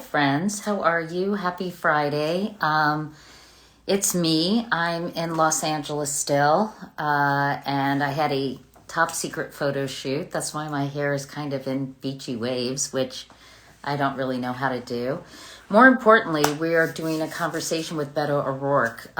friends. How are you? Happy Friday. It's me. I'm in Los Angeles still, and I had a top secret photo shoot. That's why my hair is kind of in beachy waves, which I don't really know how to do. More importantly, we are doing a conversation with Beto O'Rourke,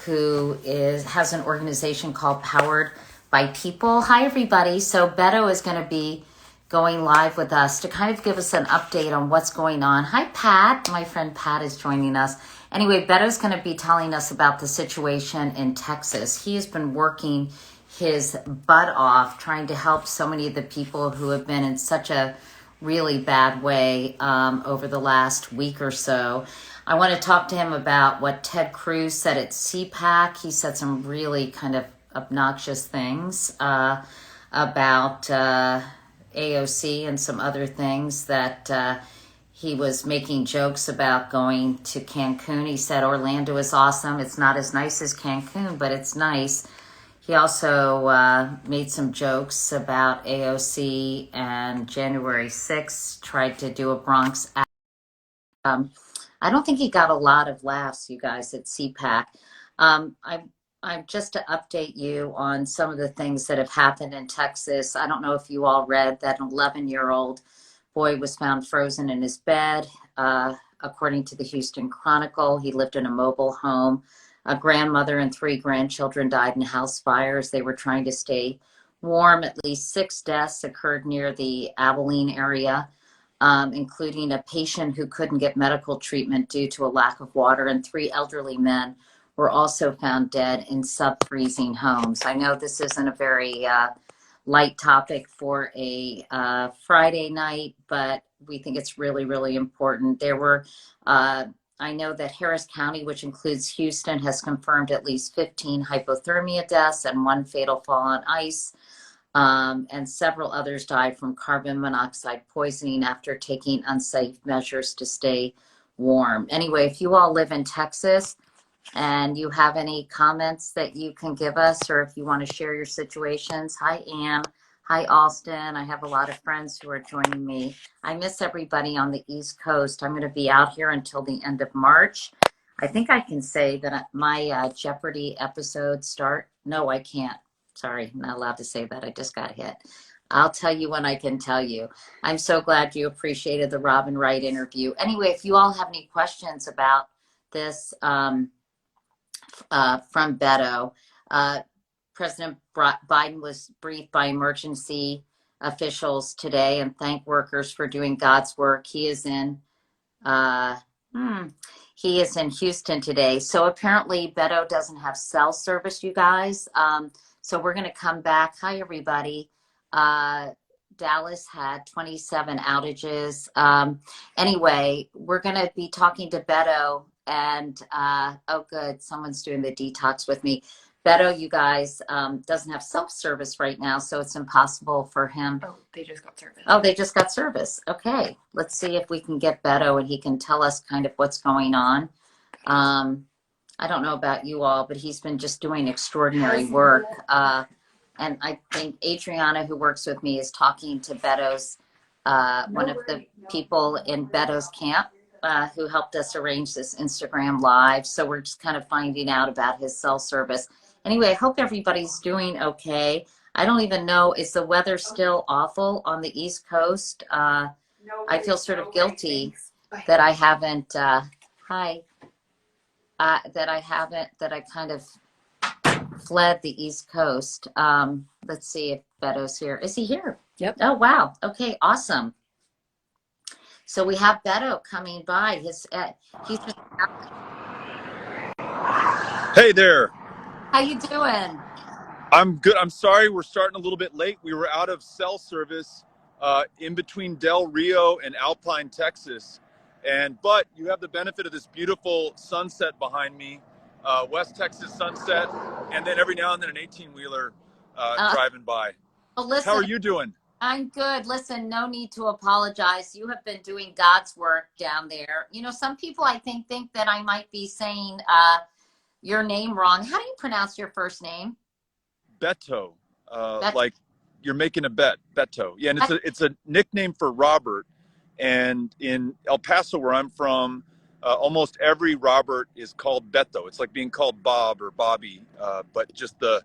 who has an organization called Powered by People. Hi, everybody. So Beto is going to be going live with us to kind of give us an update on what's going on. Hi, Pat. My friend Pat is joining us. Anyway, Beto's going to be telling us about the situation in Texas. He has been working his butt off trying to help so many of the people who have been in such a really bad way over the last week or so. I want to talk to him about what Ted Cruz said at CPAC. He said some really kind of obnoxious things about AOC and some other things that he was making jokes about going to Cancun. He said Orlando is awesome. It's not as nice as Cancun, but it's nice. He also made some jokes about AOC and January 6th, tried to do a Bronx act. I don't think he got a lot of laughs, you guys, at CPAC. I'm just to update you on some of the things that have happened in Texas. I don't know if you all read that an 11-year-old boy was found frozen in his bed. According to the Houston Chronicle, he lived in a mobile home. A grandmother and 3 grandchildren died in house fires. They were trying to stay warm. At least 6 deaths occurred near the Abilene area, including a patient who couldn't get medical treatment due to a lack of water, and 3 elderly men were also found dead in sub-freezing homes. I know this isn't a very light topic for a Friday night, but we think it's really, really important. There were, I know that Harris County, which includes Houston, has confirmed at least 15 hypothermia deaths and 1 fatal fall on ice. And several others died from carbon monoxide poisoning after taking unsafe measures to stay warm. Anyway, if you all live in Texas and you have any comments that you can give us, or if you want to share your situations. Hi, Ann. Hi, Austin. I have a lot of friends who are joining me. I miss everybody on the East Coast. I'm going to be out here until the end of March. I think I can say that my Jeopardy episodes start. No, I can't. Sorry, I'm not allowed to say that. I just got hit. I'll tell you when I can tell you. I'm so glad you appreciated the Robin Wright interview. Anyway, if you all have any questions about this, from Beto. President Biden was briefed by emergency officials today and thanked workers for doing God's work. He is in Houston today. So apparently Beto doesn't have cell service, you guys. So we're going to come back. Hi, everybody. Dallas had 27 outages. Anyway, we're going to be talking to Beto. And oh, good, someone's doing the detox with me. Beto, you guys, doesn't have self-service right now, so it's impossible for him. Oh, they just got service. Oh, they just got service. Okay, let's see if we can get Beto and he can tell us kind of what's going on. I don't know about you all, but he's been just doing extraordinary work. And I think Adriana, who works with me, is talking to Beto's, one of the people in Beto's camp. Who helped us arrange this Instagram live. So we're just kind of finding out about his cell service. Anyway, I hope everybody's doing okay. I don't even know, is the weather still awful on the East Coast? I feel sort of guilty that I haven't, that I kind of fled the East Coast. Let's see if Beto's here. Is he here? Yep. Oh, wow. Okay, awesome. So we have Beto coming by. He's just... Hey there. How you doing? I'm good. I'm sorry we're starting a little bit late. We were out of cell service in between Del Rio and Alpine, Texas. But you have the benefit of this beautiful sunset behind me, West Texas sunset, and then every now and then an 18-wheeler driving by. Well, listen, how are you doing? I'm good. Listen, no need to apologize. You have been doing God's work down there. You know, some people I think that I might be saying your name wrong. How do you pronounce your first name? Beto. Like you're making a bet. Beto. Yeah, and it's a nickname for Robert. And in El Paso, where I'm from, almost every Robert is called Beto. It's like being called Bob or Bobby, but just the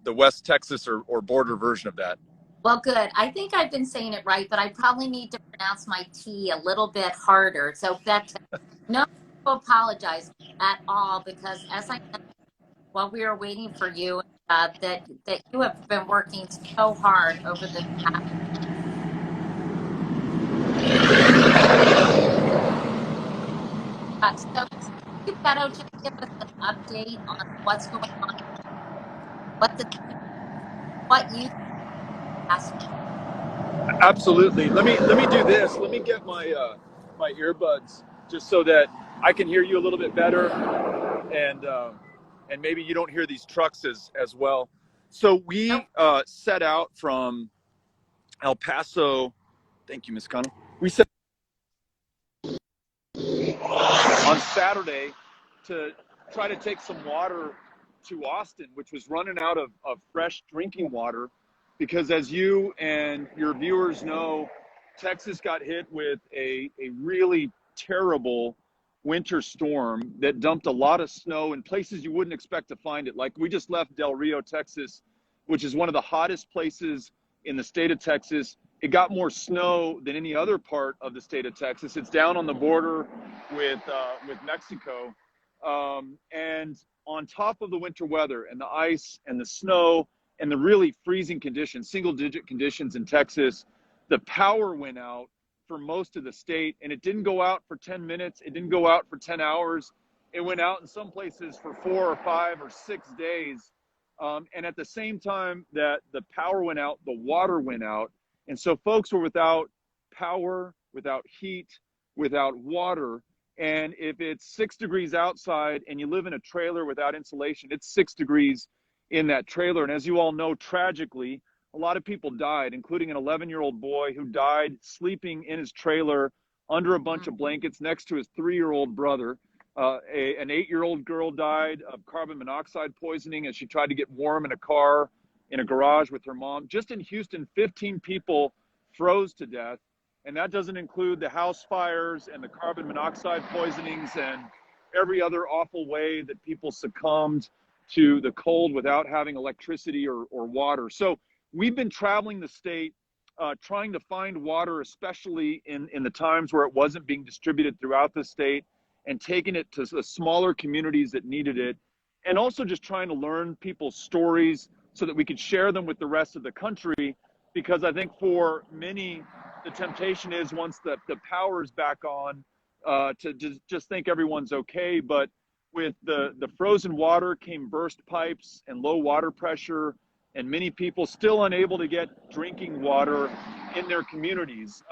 West Texas or border version of that. Well, good. I think I've been saying it right, but I probably need to pronounce my T a little bit harder. So Beto, no need to apologize at all, because as I mentioned while we were waiting for you, that you have been working so hard over the past. So, you, Beto, just give us an update on what's going on, what the what you asked. Absolutely. Let me do this. Let me get my earbuds just so that I can hear you a little bit better, and maybe you don't hear these trucks as well. So Nope. we set out from El Paso. Thank you, Miss Connell. We set on Saturday to try to take some water to Austin, which was running out of fresh drinking water, because as you and your viewers know, Texas got hit with a really terrible winter storm that dumped a lot of snow in places you wouldn't expect to find it. Like, we just left Del Rio, Texas, which is one of the hottest places in the state of Texas. It got more snow than any other part of the state of Texas. It's down on the border with Mexico, and on top of the winter weather and the ice and the snow and the really freezing conditions, single-digit conditions in Texas, the power went out for most of the state, and it didn't go out for 10 minutes. It didn't go out for 10 hours. It went out in some places for 4 or 5 or 6 days. And at the same time that the power went out, the water went out. And so folks were without power, without heat, without water. And if it's 6 degrees outside and you live in a trailer without insulation, it's 6 degrees in that trailer. And as you all know, tragically, a lot of people died, including an 11-year-old boy who died sleeping in his trailer under a bunch of blankets next to his 3-year-old brother. An 8-year-old girl died of carbon monoxide poisoning as she tried to get warm in a car in a garage with her mom. Just in Houston, 15 people froze to death. And that doesn't include the house fires and the carbon monoxide poisonings and every other awful way that people succumbed to the cold without having electricity or water. So we've been traveling the state, trying to find water, especially in the times where it wasn't being distributed throughout the state, and taking it to the smaller communities that needed it. And also just trying to learn people's stories so that we could share them with the rest of the country. Because I think for many, the temptation is, once the power is back on, to just think everyone's okay. But with the frozen water came burst pipes and low water pressure, and many people still unable to get drinking water in their communities.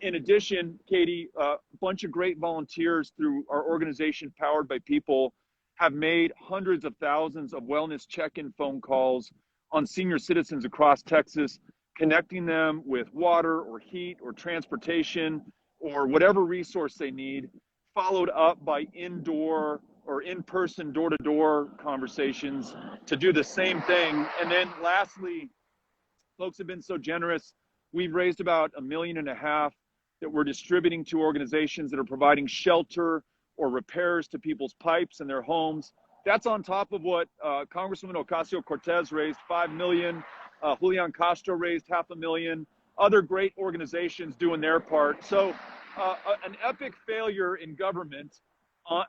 In addition, Katie, a bunch of great volunteers through our organization, Powered by People, have made hundreds of thousands of wellness check-in phone calls on senior citizens across Texas, connecting them with water or heat or transportation or whatever resource they need, followed up by indoor or in-person door-to-door conversations to do the same thing. And then lastly, folks have been so generous. We've raised about $1.5 million that we're distributing to organizations that are providing shelter or repairs to people's pipes in their homes. That's on top of what Congresswoman Ocasio-Cortez raised, $5 million. Julian Castro raised $500,000. Other great organizations doing their part. So an epic failure in government,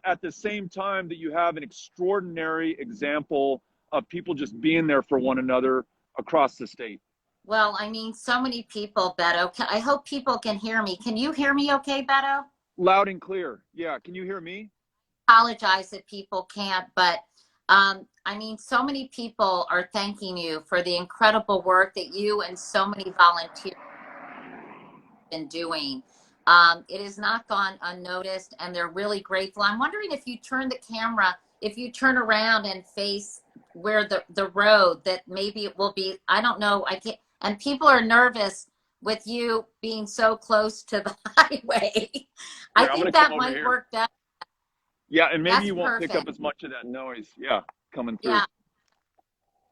at the same time that you have an extraordinary example of people just being there for one another across the state. Well, I mean, so many people, Beto. I hope people can hear me. Can you hear me okay, Beto? Loud and clear. Yeah. Can you hear me? Apologize if people can't, but I mean, so many people are thanking you for the incredible work that you and so many volunteers have been doing. It has not gone unnoticed, and they're really grateful. I'm wondering if you turn the camera, if you turn around and face where the road, that maybe it will be, I don't know, I can't, and people are nervous with you being so close to the highway. I Here, I'm think gonna come that over might here. work better. Yeah, and maybe That's you won't perfect. pick up as much of that noise. Yeah, coming through. Yeah.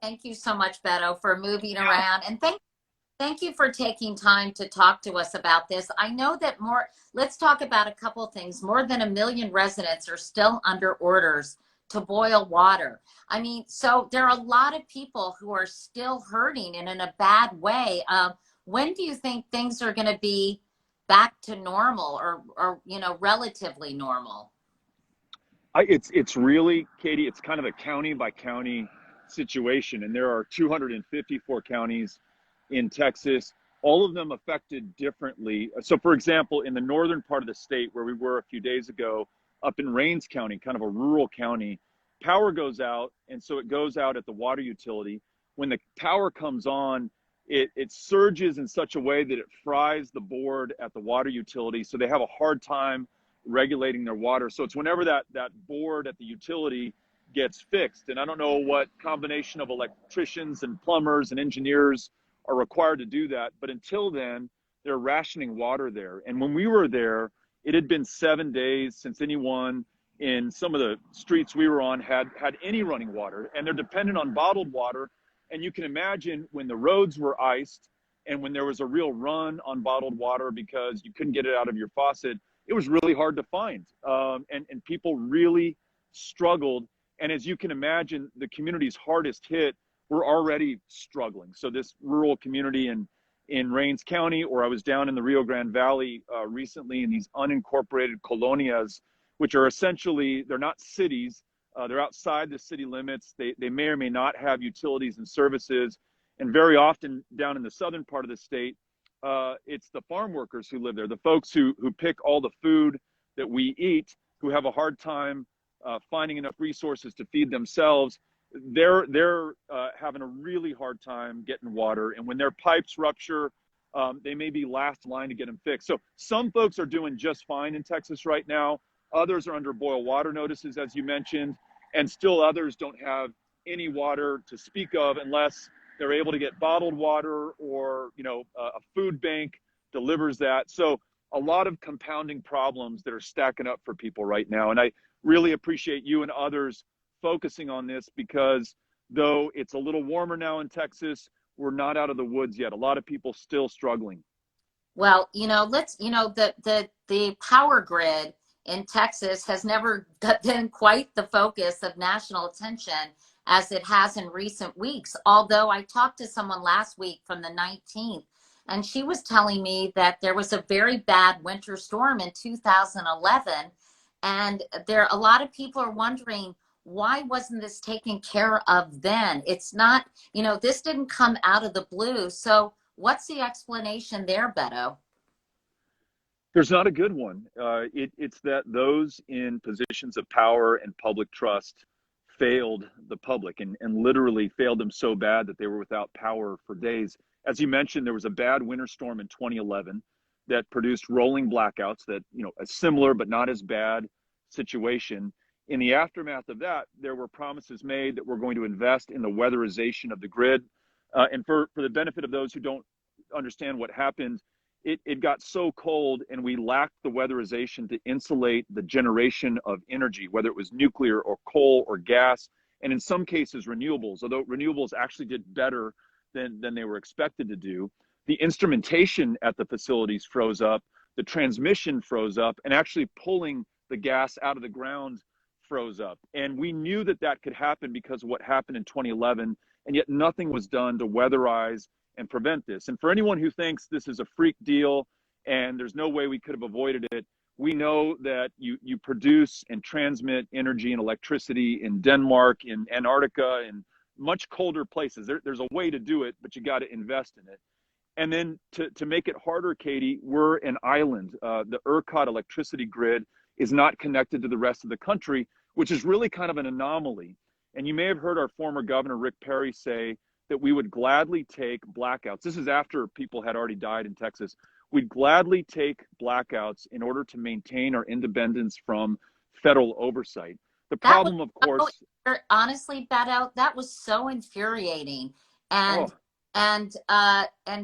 Thank you so much, Beto, for moving around. And thank Thank you for taking time to talk to us about this. I know that let's talk about a couple of things. More than 1 million residents are still under orders to boil water. I mean, so there are a lot of people who are still hurting and in a bad way. When do you think things are going to be back to normal or, relatively normal? It's really, Katie, it's kind of a county by county situation. And there are 254 counties in Texas, all of them affected differently. So, for example, in the northern part of the state where we were a few days ago, up in Rains County, kind of a rural county, power goes out. And so it goes out at the water utility. When the power comes on, it surges in such a way that it fries the board at the water utility. So they have a hard time regulating their water. So it's whenever that board at the utility gets fixed. And I don't know what combination of electricians and plumbers and engineers are required to do that. But until then, they're rationing water there. And when we were there, it had been 7 days since anyone in some of the streets we were on had any running water. And they're dependent on bottled water. And you can imagine when the roads were iced and when there was a real run on bottled water because you couldn't get it out of your faucet, it was really hard to find. And people really struggled. And as you can imagine, the communities hardest hit were already struggling. So this rural community in Rains County, or I was down in the Rio Grande Valley recently in these unincorporated colonias, which are essentially, they're not cities, they're outside the city limits. They may or may not have utilities and services. And very often down in the southern part of the state, it's the farm workers who live there, the folks who pick all the food that we eat, who have a hard time finding enough resources to feed themselves. They're having a really hard time getting water. And when their pipes rupture, they may be last in line to get them fixed. So some folks are doing just fine in Texas right now. Others are under boil water notices, as you mentioned, and still others don't have any water to speak of unless they're able to get bottled water or, a food bank delivers that. So a lot of compounding problems that are stacking up for people right now. And I really appreciate you and others focusing on this because though it's a little warmer now in Texas, we're not out of the woods yet. A lot of people still struggling. Well, the power grid in Texas has never been quite the focus of national attention as it has in recent weeks. Although I talked to someone last week from the 19th, and she was telling me that there was a very bad winter storm in 2011. And a lot of people are wondering, why wasn't this taken care of then? It's not, this didn't come out of the blue. So what's the explanation there, Beto? There's not a good one. It's that those in positions of power and public trust failed the public and literally failed them so bad that they were without power for days. As you mentioned, there was a bad winter storm in 2011 that produced rolling blackouts that, a similar but not as bad situation. In the aftermath of that, there were promises made that we're going to invest in the weatherization of the grid. And for the benefit of those who don't understand what happened, it got so cold and we lacked the weatherization to insulate the generation of energy, whether it was nuclear or coal or gas, and in some cases renewables, although renewables actually did better than they were expected to do. The instrumentation at the facilities froze up, the transmission froze up, and actually pulling the gas out of the ground froze up. And we knew that could happen because of what happened in 2011, and yet nothing was done to weatherize and prevent this. And for anyone who thinks this is a freak deal and there's no way we could have avoided it, we know that you produce and transmit energy and electricity in Denmark, in Antarctica, in much colder places. There's a way to do it, but you got to invest in it. And then to make it harder, Katie, we're an island. The ERCOT electricity grid is not connected to the rest of the country, which is really kind of an anomaly. And you may have heard our former governor, Rick Perry, say that we would gladly take blackouts. This is after people had already died in Texas. We'd gladly take blackouts in order to maintain our independence from federal oversight. The problem, of course, honestly, Beto, that was so infuriating and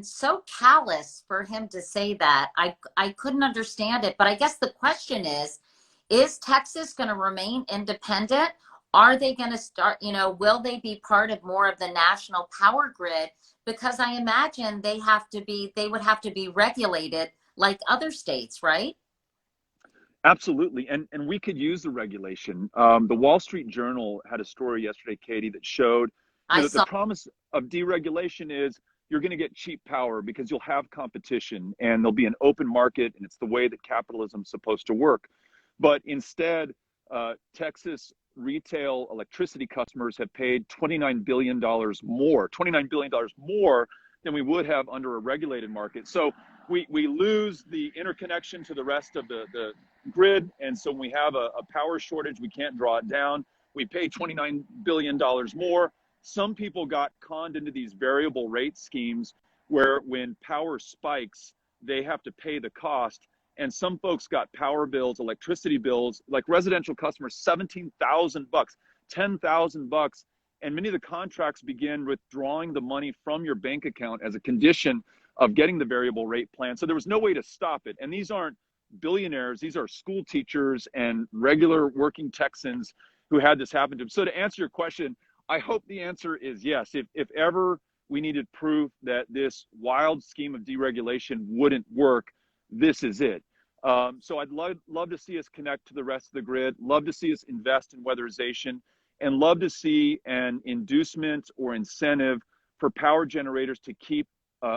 so callous for him to say that. I couldn't understand it. But I guess the question is Texas going to remain independent? Are they going to start, will they be part of more of the national power grid? Because I imagine they would have to be regulated like other states, right? Absolutely. And we could use the regulation. The Wall Street Journal had a story yesterday, Katie, that showed, I that the saw. promise of deregulation is you're going to get cheap power because you'll have competition and there'll be an open market, and it's the way that capitalism's supposed to work. But instead, Texas retail electricity customers have paid $29 billion more than we would have under a regulated market. So we lose the interconnection to the rest of the grid. And so when we have a power shortage, we can't draw it down. We pay $29 billion more. Some people got conned into these variable rate schemes where when power spikes, they have to pay the cost. And some folks got power bills, electricity bills, like residential customers, 17,000 bucks, 10,000 bucks. And many of the contracts begin withdrawing the money from your bank account as a condition of getting the variable rate plan. So there was no way to stop it. And these aren't billionaires, these are school teachers and regular working Texans who had this happen to them. So to answer your question, I hope the answer is yes. If ever we needed proof that this wild scheme of deregulation wouldn't work, this is it. So I'd love to see us connect to the rest of the grid, love to see us invest in weatherization, and love to see an inducement or incentive for power generators to keep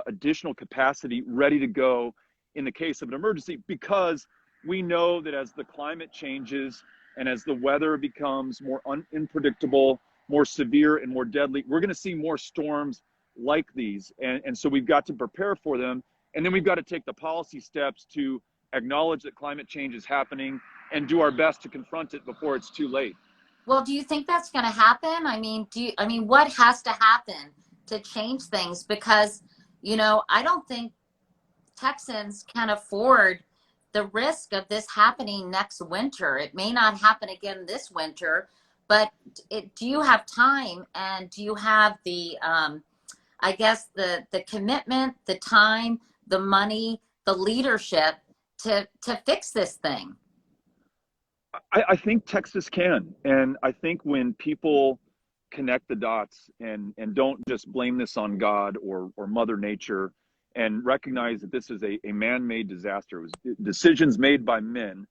additional capacity ready to go in the case of an emergency, because we know that as the climate changes and as the weather becomes more unpredictable, more severe and more deadly, we're going to see more storms like these. And so we've got to prepare for them. And then we've got to take the policy steps to acknowledge that climate change is happening and do our best to confront it before it's too late. Well, do you think that's going to happen? I mean, what has to happen to change things? Because, I don't think Texans can afford the risk of this happening next winter. It may not happen again this winter, but do you have time, and do you have the, I guess, the commitment, the time, the money, the leadership to fix this thing? I think Texas can. And I think when people connect the dots and don't just blame this on God or Mother Nature, and recognize that this is a man-made disaster. It was decisions made by men,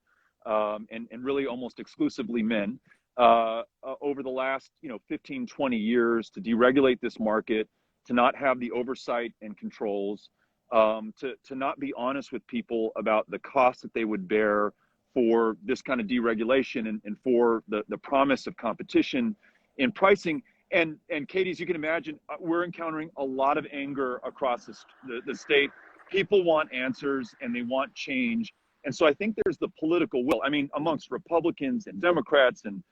and really almost exclusively men, over the last 15, 20 years to deregulate this market, to not have the oversight and controls, to not be honest with people about the cost that they would bear for this kind of deregulation, and for the promise of competition in pricing. And Katie, as you can imagine, we're encountering a lot of anger across the state. People want answers and they want change. And so I think there's the political will. I mean, amongst Republicans and Democrats and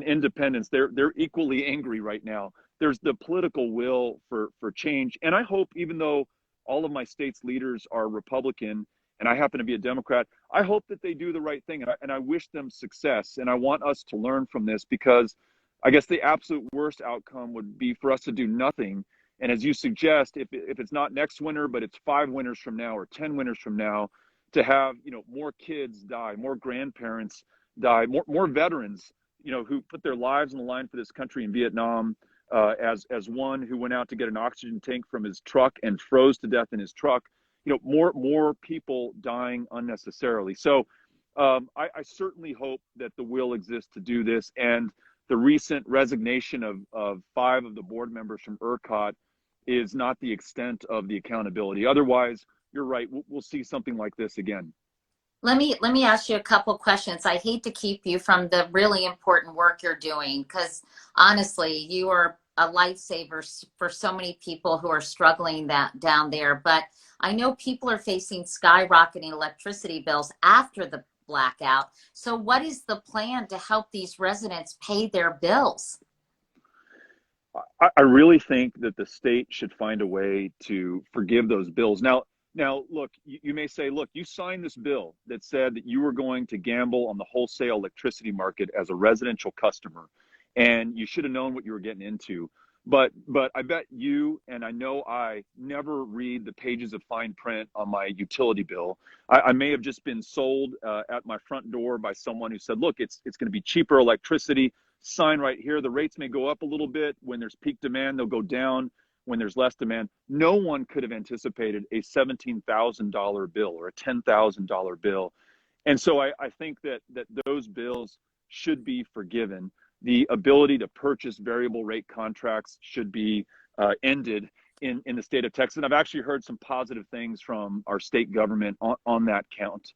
independents, they're equally angry right now. There's the political will for change. And I hope, even though all of my state's leaders are Republican and I happen to be a Democrat, I hope that they do the right thing. And I wish them success. And I want us to learn from this, because I guess the absolute worst outcome would be for us to do nothing. And as you suggest, if it's not next winter, but it's 5 winters from now or 10 winters from now, to have more kids die, more grandparents die, more veterans who put their lives on the line for this country in Vietnam, as one who went out to get an oxygen tank from his truck and froze to death in his truck. More people dying unnecessarily. So I certainly hope that the will exists to do this. And the recent resignation of 5 of the board members from ERCOT is not the extent of the accountability. Otherwise, you're right, we'll see something like this again. Let me ask you a couple questions. I hate to keep you from the really important work you're doing, because honestly, you are a lifesaver for so many people who are struggling down there. But I know people are facing skyrocketing electricity bills after the blackout. So what is the plan to help these residents pay their bills? I really think that the state should find a way to forgive those bills. Now, look, you may say, look, you signed this bill that said that you were going to gamble on the wholesale electricity market as a residential customer, and you should have known what you were getting into. But I bet you, and I know I never read the pages of fine print on my utility bill. I may have just been sold at my front door by someone who said, look, it's going to be cheaper electricity. Sign right here. The rates may go up a little bit. When there's peak demand, they'll go down. when there's less demand. No one could have anticipated a $17,000 bill or a $10,000 bill. And so I think that those bills should be forgiven. The ability to purchase variable rate contracts should be ended in the state of Texas. And I've actually heard some positive things from our state government on that count.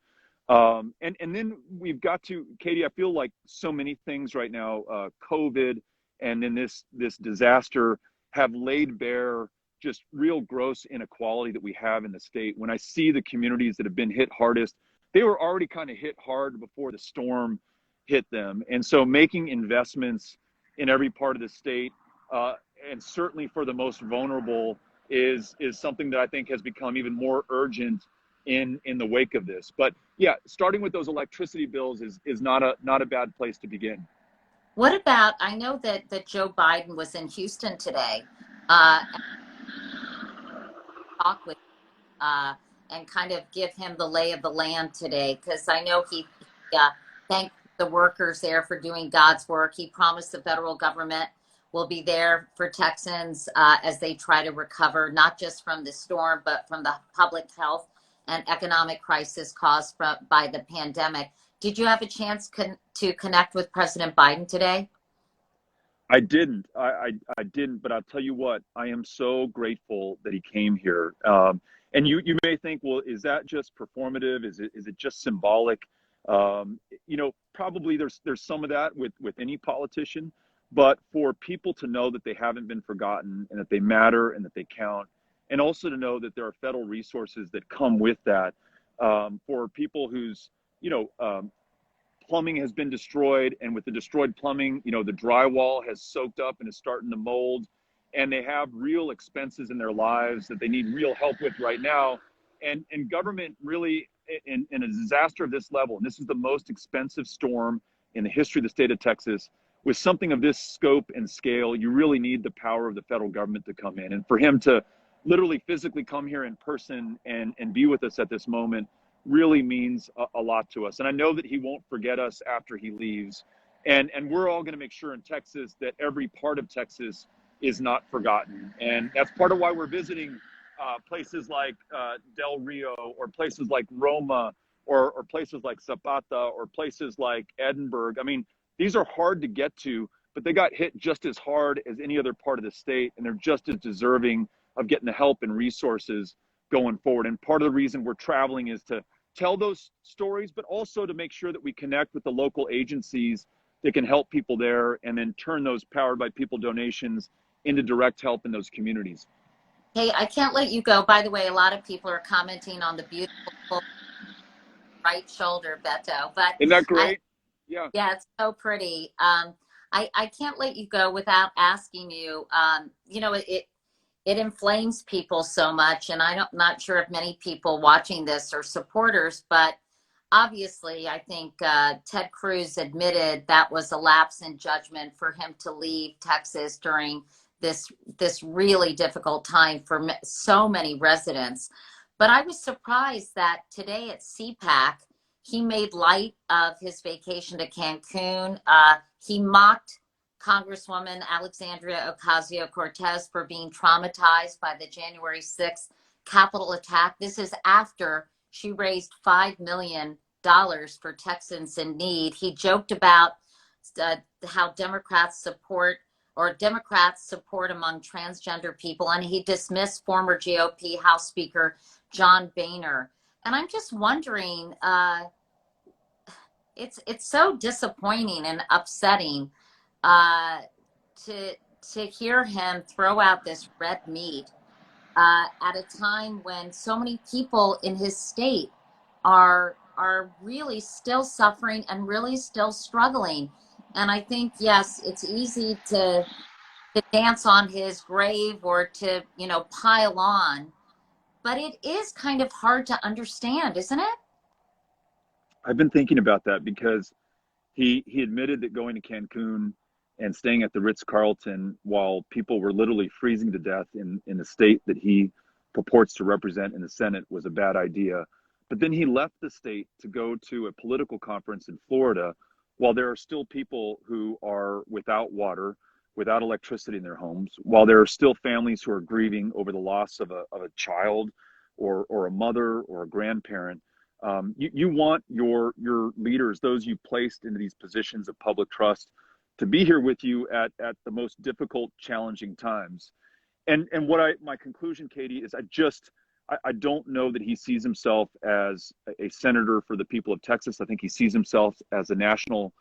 And then we've got to, Katie, I feel like so many things right now, COVID and then this disaster have laid bare just real gross inequality that we have in the state. When I see the communities that have been hit hardest, they were already kind of hit hard before the storm hit them. And so making investments in every part of the state, and certainly for the most vulnerable, is something that I think has become even more urgent in the wake of this. But yeah, starting with those electricity bills is not a bad place to begin. What about, I know that Joe Biden was in Houston today, and talk with and kind of give him the lay of the land today, because I know he thanked the workers there for doing God's work. He promised the federal government will be there for Texans as they try to recover, not just from the storm, but from the public health and economic crisis caused by the pandemic. Did you have a chance to connect with President Biden today? I didn't. I didn't, but I'll tell you what, I am so grateful that he came here. And you may think, well, is that just performative? Is it just symbolic? Probably there's some of that with any politician, but for people to know that they haven't been forgotten and that they matter and that they count, and also to know that there are federal resources that come with that, for people whose, plumbing has been destroyed, and with the destroyed plumbing, the drywall has soaked up and is starting to mold, and they have real expenses in their lives that they need real help with right now. And government really, in a disaster of this level, and this is the most expensive storm in the history of the state of Texas, with something of this scope and scale, you really need the power of the federal government to come in. And for him to literally physically come here in person and be with us at this moment really means a lot to us. And I know that he won't forget us after he leaves. And we're all going to make sure in Texas that every part of Texas is not forgotten. And that's part of why we're visiting places like Del Rio, or places like Roma, or places like Zapata, or places like Edinburgh. I mean, these are hard to get to, but they got hit just as hard as any other part of the state, and they're just as deserving of getting the help and resources going forward. And part of the reason we're traveling is to tell those stories, but also to make sure that we connect with the local agencies that can help people there, and then turn those powered by people donations into direct help in those communities. Hey, I can't let you go. By the way, a lot of people are commenting on the beautiful right shoulder, Beto. But isn't that great? Yeah, it's so pretty. I can't let you go without asking you. It inflames people so much, and I'm not sure if many people watching this are supporters, but obviously, I think Ted Cruz admitted that was a lapse in judgment for him to leave Texas during this really difficult time for so many residents. But I was surprised that today at CPAC, he made light of his vacation to Cancun. He mocked Congresswoman Alexandria Ocasio-Cortez for being traumatized by the January 6th Capitol attack. This is after she raised $5 million for Texans in need. He joked about how Democrats support among transgender people, and he dismissed former GOP House Speaker John Boehner. And I'm just wondering, it's so disappointing and upsetting to hear him throw out this red meat at a time when so many people in his state are really still suffering and really still struggling. And I think, yes, it's easy to dance on his grave or to, pile on, but it is kind of hard to understand, isn't it? I've been thinking about that, because he admitted that going to Cancun and staying at the Ritz-Carlton while people were literally freezing to death in the state that he purports to represent in the Senate was a bad idea. But then he left the state to go to a political conference in Florida while there are still people who are without water. without electricity in their homes, while there are still families who are grieving over the loss of a child or a mother or a grandparent. You want your leaders, those you placed into these positions of public trust, to be here with you at the most difficult, challenging times. And my conclusion, Katie, is I don't know that he sees himself as a senator for the people of Texas. I think he sees himself as a national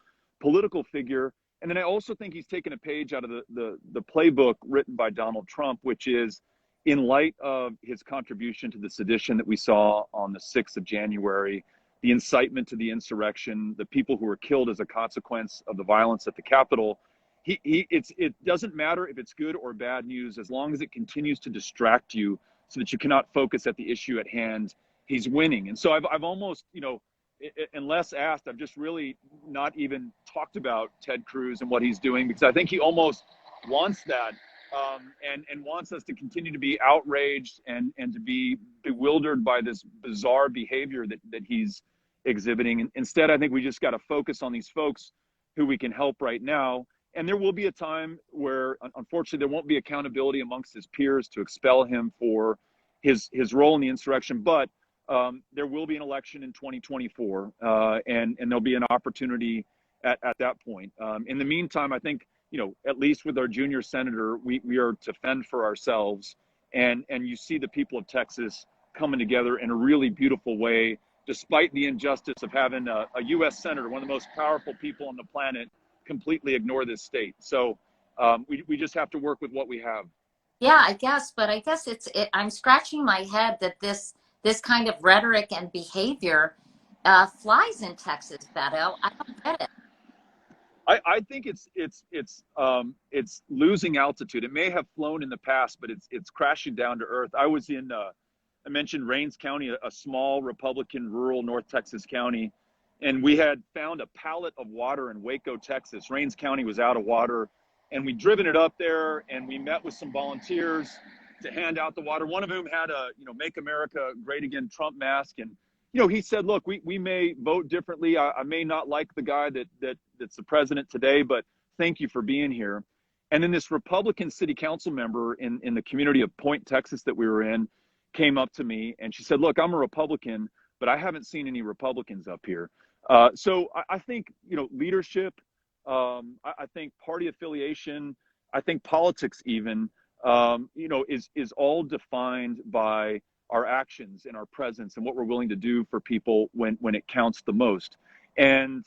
political figure. And then I also think he's taken a page out of the playbook written by Donald Trump, which is, in light of his contribution to the sedition that we saw on the 6th of January, the incitement to the insurrection, the people who were killed as a consequence of the violence at the Capitol, it doesn't matter if it's good or bad news, as long as it continues to distract you so that you cannot focus at the issue at hand. He's winning. And so I've almost, unless asked, I've just really not even talked about Ted Cruz and what he's doing, because I think he almost wants that, and wants us to continue to be outraged and to be bewildered by this bizarre behavior that he's exhibiting. And instead, I think we just got to focus on these folks who we can help right now. And there will be a time where, unfortunately, there won't be accountability amongst his peers to expel him for his role in the insurrection. But there will be an election in 2024, and there'll be an opportunity at that point. In the meantime, I think, at least with our junior senator, we are to fend for ourselves. And you see the people of Texas coming together in a really beautiful way, despite the injustice of having a U.S. senator, one of the most powerful people on the planet, completely ignore this state. So we just have to work with what we have. Yeah, I guess, but I guess I'm scratching my head that this kind of rhetoric and behavior flies in Texas, Beto. I don't get it. I think it's losing altitude. It may have flown in the past, but it's crashing down to earth. I was in I mentioned Rains County, a small Republican rural North Texas county, and we had found a pallet of water in Waco, Texas. Rains County was out of water, and we'd driven it up there, and we met with some volunteers to hand out the water. One of whom had a "Make America Great Again" Trump mask, and he said, "Look, we may vote differently. I may not like the guy that's the president today, but thank you for being here." And then this Republican city council member in the community of Point, Texas that we were in, came up to me and she said, "Look, I'm a Republican, but I haven't seen any Republicans up here." So I think, leadership, I think party affiliation, I think politics even, is all defined by our actions and our presence and what we're willing to do for people when it counts the most. And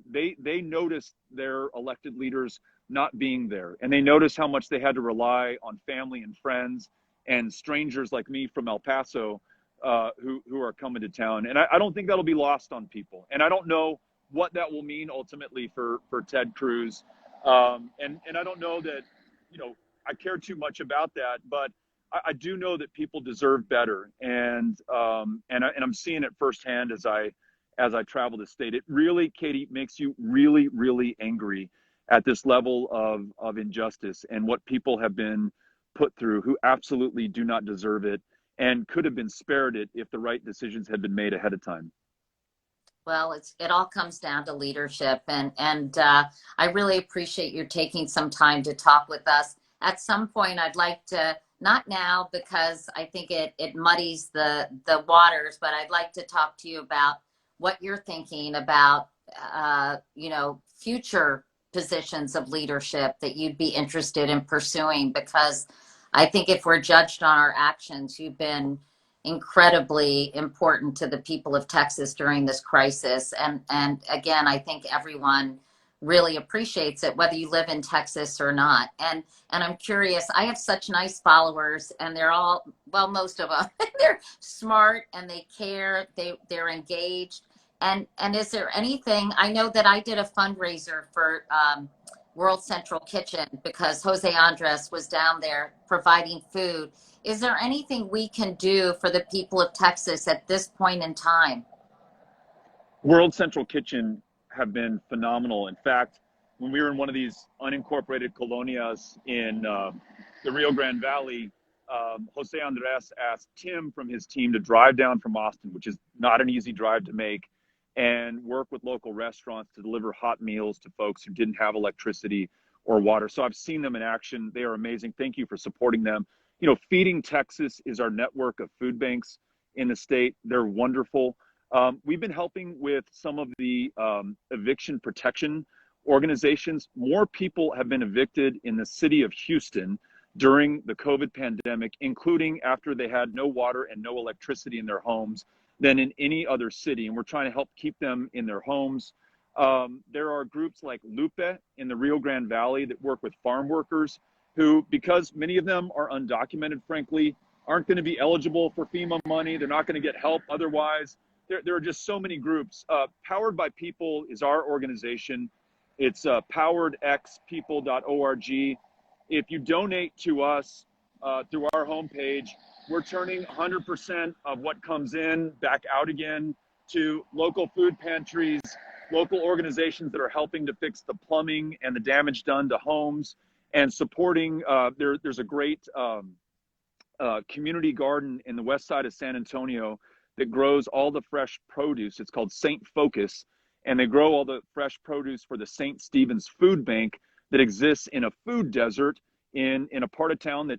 they noticed their elected leaders not being there, and they noticed how much they had to rely on family and friends and strangers like me from El Paso, who are coming to town. And I don't think that'll be lost on people. And I don't know what that will mean ultimately for Ted Cruz. And I don't know that, I care too much about that, but I do know that people deserve better. And I'm seeing it firsthand as I travel the state. It really, Katie, makes you really, really angry at this level of injustice and what people have been put through, who absolutely do not deserve it and could have been spared it if the right decisions had been made ahead of time. Well, it all comes down to leadership, and I really appreciate you taking some time to talk with us. At some point, I'd like to, not now because I think it muddies the waters, but I'd like to talk to you about what you're thinking about, future positions of leadership that you'd be interested in pursuing, because I think if we're judged on our actions, you've been incredibly important to the people of Texas during this crisis. And again, I think everyone really appreciates it, whether you live in Texas or not. And I'm curious, I have such nice followers, and they're all, well, most of them, they're smart and they care, they're engaged. And is there anything, I know that I did a fundraiser for World Central Kitchen because Jose Andres was down there providing food. Is there anything we can do for the people of Texas at this point in time? World Central Kitchen have been phenomenal. In fact, when we were in one of these unincorporated colonias in the Rio Grande Valley, Jose Andres asked Tim from his team to drive down from Austin, which is not an easy drive to make, and work with local restaurants to deliver hot meals to folks who didn't have electricity or water. So I've seen them in action. They are amazing. Thank you for supporting them. Feeding Texas is our network of food banks in the state. They're wonderful. We've been helping with some of the eviction protection organizations. More people have been evicted in the city of Houston during the COVID pandemic, including after they had no water and no electricity in their homes, than in any other city. And we're trying to help keep them in their homes. There are groups like Lupe in the Rio Grande Valley that work with farm workers who, because many of them are undocumented, frankly, aren't going to be eligible for FEMA money. They're not going to get help otherwise. There are just so many groups. Powered by People is our organization. It's poweredxpeople.org. If you donate to us through our homepage, we're turning 100% of what comes in back out again to local food pantries, local organizations that are helping to fix the plumbing and the damage done to homes, and supporting. There's a great community garden in the west side of San Antonio that grows all the fresh produce. It's called St. Focus, and they grow all the fresh produce for the St. Stephen's Food Bank that exists in a food desert in a part of town that,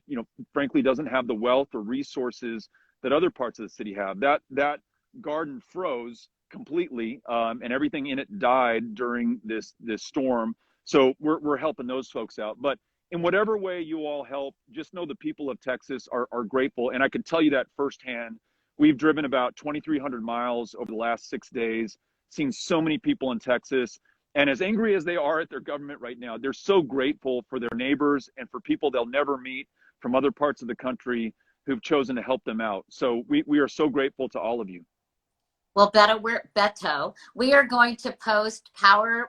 frankly, doesn't have the wealth or resources that other parts of the city have. That garden froze completely, and everything in it died during this storm. So we're helping those folks out. But in whatever way you all help, just know the people of Texas are grateful. And I can tell you that firsthand. We've driven about 2,300 miles over the last 6 days, seen so many people in Texas. And as angry as they are at their government right now, they're so grateful for their neighbors and for people they'll never meet from other parts of the country who've chosen to help them out. So we are so grateful to all of you. Well, Beto, we are going to post powered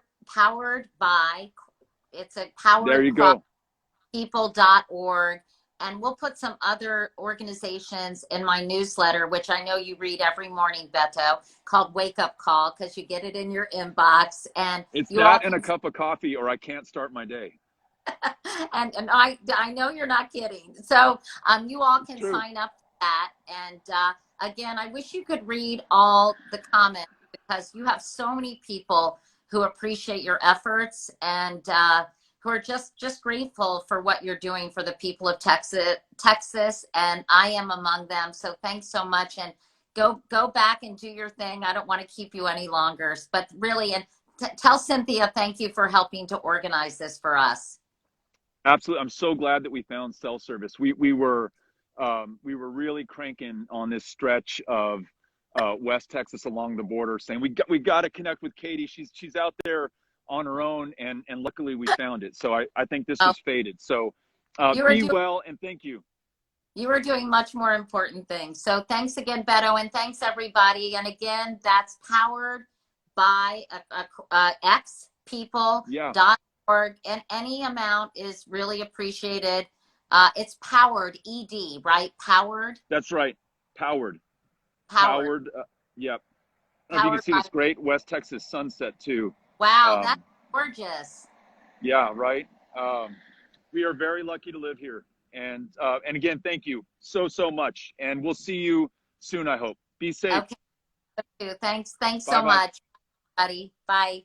by, it's a There you go. people.org. And we'll put some other organizations in my newsletter, which I know you read every morning, Beto, called Wake Up Call, because you get it in your inbox. And it's that and a cup of coffee, or I can't start my day. and I know you're not kidding. So you all can sign up for that. And again, I wish you could read all the comments, because you have so many people who appreciate your efforts and who are just grateful for what you're doing for the people of Texas, and I am among them. So thanks so much, and go back and do your thing. I don't want to keep you any longer, but really, and tell Cynthia thank you for helping to organize this for us. Absolutely, I'm so glad that we found cell service. We were really cranking on this stretch of West Texas along the border, saying we got to connect with Katie. She's out there on her own, and luckily we found it. So I think this was fated. So be well, and thank you. You are doing much more important things. So thanks again, Beto, and thanks everybody. And again, that's powered by xpeople.org, and any amount is really appreciated. It's powered, ED, right? Powered. That's right. Powered. Yep. You can see this great West Texas sunset too. Wow, that's gorgeous. Yeah, right. We are very lucky to live here. And again, thank you so much. And we'll see you soon, I hope. Be safe. Okay. Thanks so much, buddy. Bye.